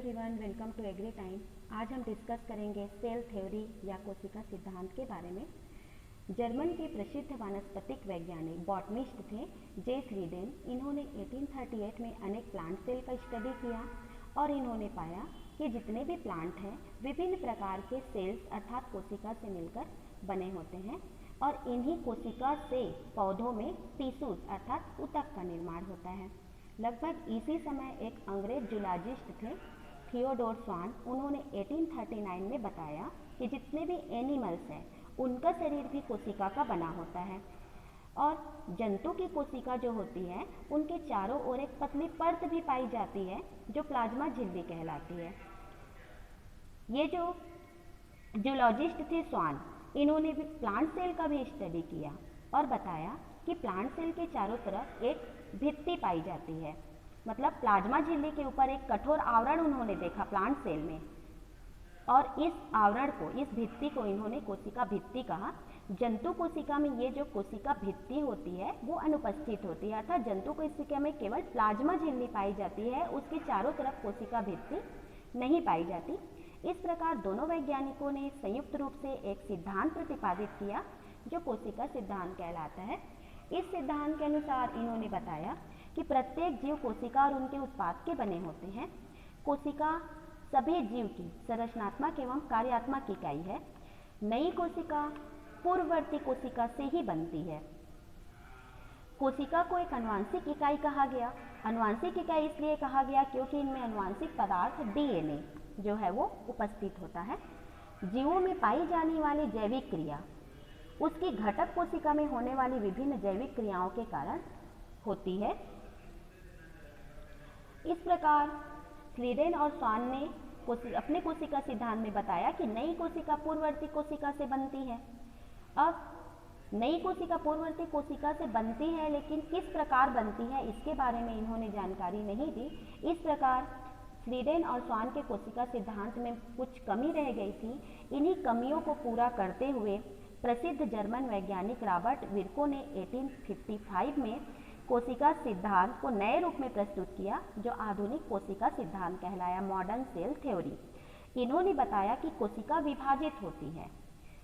Everyone, welcome to agri time. आज हम discuss करेंगे सेल थ्योरी या कोशिका सिद्धांत के बारे में। जर्मन के प्रसिद्ध वानस्पतिक वैज्ञानिक बॉटनिस्ट थे जे स्लीडेन। इन्होंने 1838 में अनेक प्लांट सेल का स्टडी किया और इन्होंने पाया कि जितने भी प्लांट हैं विभिन्न प्रकार के सेल्स अर्थात कोशिका से मिलकर बने होते हैं और इन्हीं कोशिका से पौधों में टिश्यूज अर्थात ऊतक का निर्माण होता है। लगभग इसी समय एक अंग्रेज जूलॉजिस्ट थे थियोडोर स्वान। उन्होंने 1839 में बताया कि जितने भी एनिमल्स हैं उनका शरीर भी कोशिका का बना होता है और जंतु की कोशिका जो होती है उनके चारों ओर एक पतली परत भी पाई जाती है जो प्लाज्मा झिल्ली कहलाती है। ये जो जूलॉजिस्ट थे स्वान, इन्होंने भी प्लांट सेल का भी स्टडी किया और बताया कि प्लांट सेल के चारों तरफ एक भित्ति पाई जाती है, मतलब प्लाज्मा झिल्ली के ऊपर एक कठोर आवरण उन्होंने देखा प्लांट सेल में और इस आवरण को, इस भित्ति को इन्होंने कोशिका भित्ति कहा। जंतु कोशिका में ये जो कोशिका भित्ति होती है वो अनुपस्थित होती है, अर्थात जंतु कोशिका में केवल प्लाज्मा झिल्ली पाई जाती है, उसके चारों तरफ कोशिका भित्ति नहीं पाई जाती। इस प्रकार दोनों वैज्ञानिकों ने संयुक्त रूप से एक सिद्धांत प्रतिपादित किया जो कोशिका सिद्धांत कहलाता है। इस सिद्धांत के अनुसार इन्होंने बताया कि प्रत्येक जीव कोशिका और उनके उत्पाद के बने होते हैं। कोशिका सभी जीव की संरचनात्मक एवं कार्यात्मक इकाई है। नई कोशिका पूर्ववर्ती कोशिका से ही बनती है। कोशिका को एक आनुवंशिक इकाई कहा गया। आनुवंशिक इकाई इसलिए कहा गया क्योंकि इनमें आनुवंशिक पदार्थ डीएनए जो है वो उपस्थित होता है। जीवों में पाई जाने वाली जैविक क्रिया उसकी घटक कोशिका में होने वाली विभिन्न जैविक क्रियाओं के कारण होती है। इस प्रकार स्लीडेन और स्वान ने अपने कोशिका सिद्धांत में बताया कि नई कोशिका पूर्ववर्ती कोशिका से बनती है। अब नई कोशिका पूर्ववर्ती कोशिका से बनती है, लेकिन किस प्रकार बनती है इसके बारे में इन्होंने जानकारी नहीं दी। इस प्रकार स्लीडेन और स्वान के कोशिका सिद्धांत में कुछ कमी रह गई थी। इन्हीं कमियों को पूरा करते हुए प्रसिद्ध जर्मन वैज्ञानिक रॉबर्ट विर्को ने 1855 में कोशिका सिद्धांत को नए रूप में प्रस्तुत किया जो आधुनिक कोशिका सिद्धांत कहलाया, मॉडर्न सेल थ्योरी। इन्होंने बताया कि कोशिका विभाजित होती है,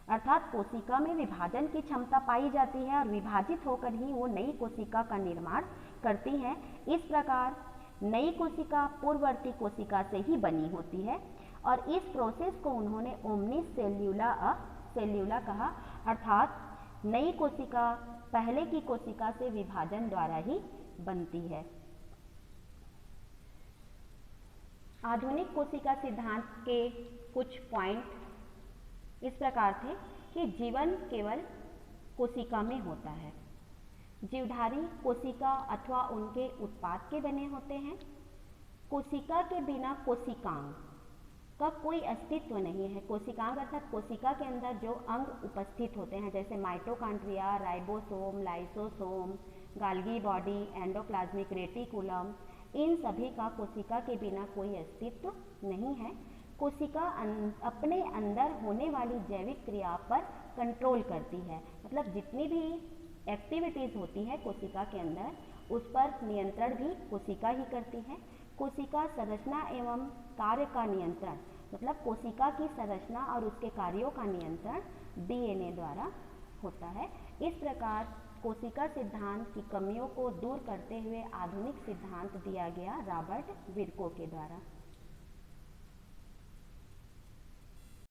अर्थात कोशिका में विभाजन की क्षमता पाई जाती है और विभाजित होकर ही वो नई कोशिका का निर्माण करती है। इस प्रकार नई कोशिका पूर्ववर्ती कोशिका से ही बनी होती है और इस प्रोसेस को उन्होंने ओमनिस सेल्यूला कहा, अर्थात नई कोशिका पहले की कोशिका से विभाजन द्वारा ही बनती है। आधुनिक कोशिका सिद्धांत के कुछ पॉइंट इस प्रकार थे कि जीवन केवल कोशिका में होता है। जीवधारी कोशिका अथवा उनके उत्पाद के बने होते हैं। कोशिका के बिना कोशिकांग का कोई अस्तित्व नहीं है। कोशिकांग अर्थात कोशिका के अंदर जो अंग उपस्थित होते हैं जैसे mitochondria, ribosome, lysosome, Golgi body, endoplasmic reticulum, इन सभी का कोशिका के बिना कोई अस्तित्व नहीं है। कोशिका अपने अंदर होने वाली जैविक क्रिया पर कंट्रोल करती है, मतलब जितनी भी एक्टिविटीज़ होती है कोशिका के अंदर उस पर नियंत्रण भी कोशिका ही करती है। कोशिका संरचना एवं कार्य का नियंत्रण, मतलब कोशिका की संरचना और उसके कार्यों का नियंत्रण डीएनए द्वारा होता है। इस प्रकार कोशिका सिद्धांत की कमियों को दूर करते हुए आधुनिक सिद्धांत दिया गया रॉबर्ट विर्को के द्वारा।